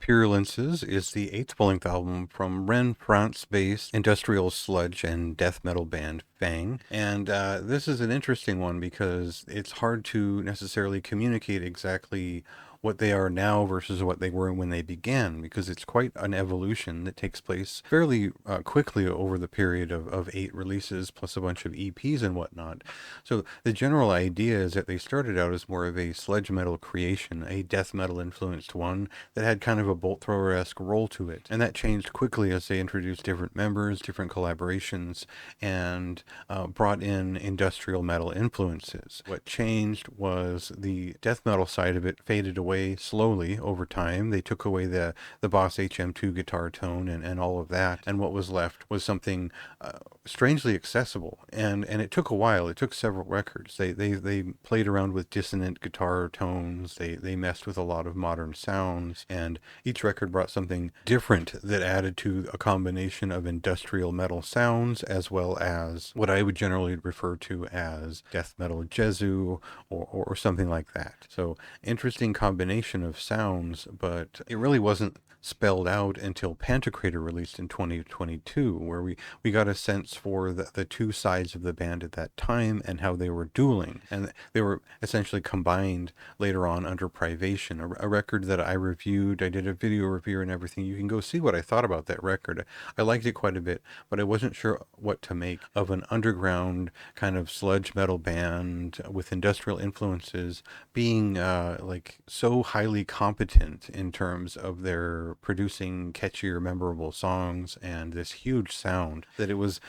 Purulences is the eighth full-length album from Rennes, France-based industrial sludge and death metal band Fange. And this is an interesting one because it's hard to necessarily communicate exactly what they are now versus what they were when they began, because it's quite an evolution that takes place fairly quickly over the period of 8 releases plus a bunch of EPs and whatnot. So the general idea is that they started out as more of a sludge metal creation, a death metal influenced one that had kind of a bolt thrower-esque roll to it. And that changed quickly as they introduced different members, different collaborations, and brought in industrial metal influences. What changed was the death metal side of it faded away slowly over time. They took away the Boss HM2 guitar tone and all of that, and what was left was something strangely accessible. And it took a while. It took several records. They played around with dissonant guitar tones. They messed with a lot of modern sounds, and each record brought something different that added to a combination of industrial metal sounds as well as what I would generally refer to as death metal Jesu or something like that. So interesting combination of sounds, but it really wasn't spelled out until Pantocrator released in 2022, where we got a sense for the two sides of the band at that time and how they were dueling. And they were essentially combined later on under Privation, a record that I reviewed. I did a video review and everything. You can go see what I thought about that record. I liked it quite a bit, but I wasn't sure what to make of an underground kind of sludge metal band with industrial influences being like so highly competent in terms of their producing catchy or memorable songs and this huge sound, that it was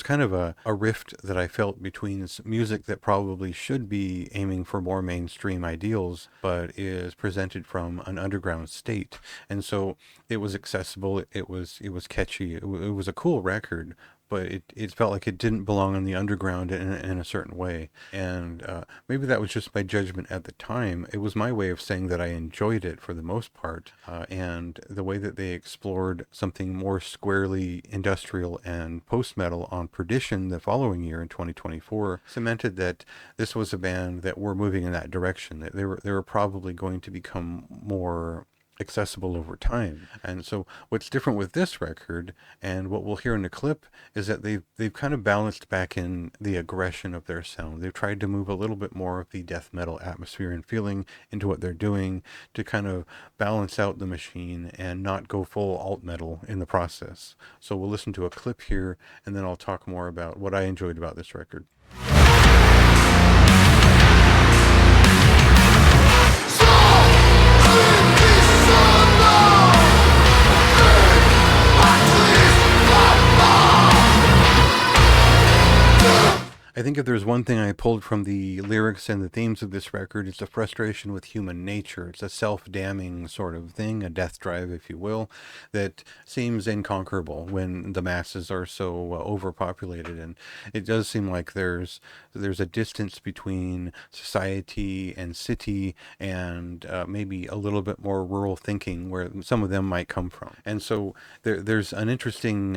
kind of a rift that I felt between this music that probably should be aiming for more mainstream ideals but is presented from an underground state. And so it was accessible, it was catchy, it was a cool record, but it felt like it didn't belong in the underground in a certain way. And maybe that was just my judgment at the time. It was my way of saying that I enjoyed it for the most part. And the way that they explored something more squarely industrial and post-metal on Perdition the following year in 2024 cemented that this was a band that were moving in that direction, that they were probably going to become more accessible over time. And so what's different with this record and what we'll hear in the clip is that they've kind of balanced back in the aggression of their sound. They've tried to move a little bit more of the death metal atmosphere and feeling into what they're doing to kind of balance out the machine and not go full alt metal in the process. So we'll listen to a clip here and then I'll talk more about what I enjoyed about this record. I think if there's one thing I pulled from the lyrics and the themes of this record, it's a frustration with human nature. It's a self-damning sort of thing, a death drive, if you will, that seems inconquerable when the masses are so overpopulated. And it does seem like there's a distance between society and city and maybe a little bit more rural thinking where some of them might come from. And so there's an interesting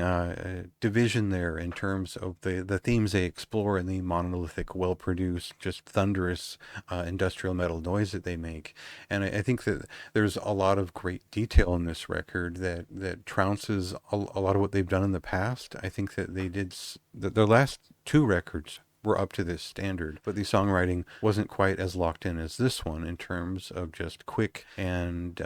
division there in terms of the themes they explore and the monolithic, well-produced, just thunderous industrial metal noise that they make. And I think that there's a lot of great detail in this record that trounces a lot of what they've done in the past. I think that they did their last 2 records were up to this standard, but the songwriting wasn't quite as locked in as this one in terms of just quick and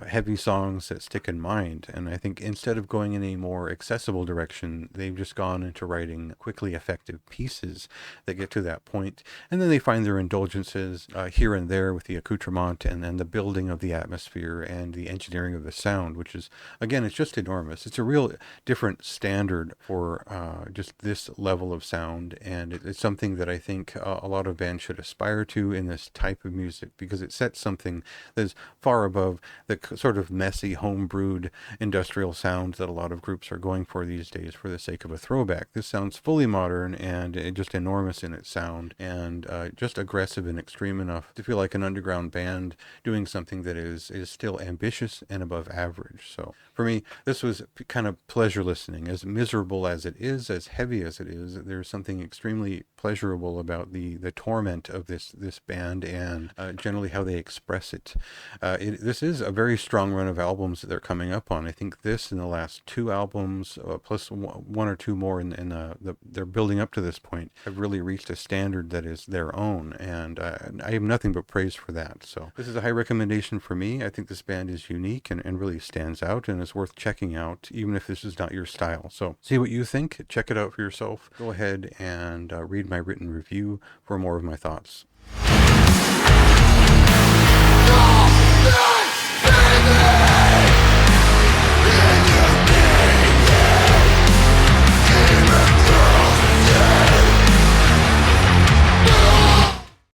heavy songs that stick in mind. And I think instead of going in a more accessible direction, they've just gone into writing quickly effective pieces that get to that point. And then they find their indulgences here and there with the accoutrement and the building of the atmosphere and the engineering of the sound, which is, again, it's just enormous. It's a real different standard for just this level of sound. And it's something that I think a lot of bands should aspire to in this type of music, because it sets something that's far above the sort of messy, home-brewed industrial sounds that a lot of groups are going for these days for the sake of a throwback. This sounds fully modern and just enormous in its sound and just aggressive and extreme enough to feel like an underground band doing something that is still ambitious and above average. So for me, this was kind of pleasure listening. As miserable as it is, as heavy as it is, there's something extremely pleasurable about the torment of this band and generally how they express it. This is a a very strong run of albums that they're coming up on. I think this and the last two albums, plus one or two more they're building up to this point, have really reached a standard that is their own, and I have nothing but praise for that. So this is a high recommendation for me. I think this band is unique and really stands out and is worth checking out, even if this is not your style. So see what you think. Check it out for yourself. Go ahead and read my written review for more of my thoughts.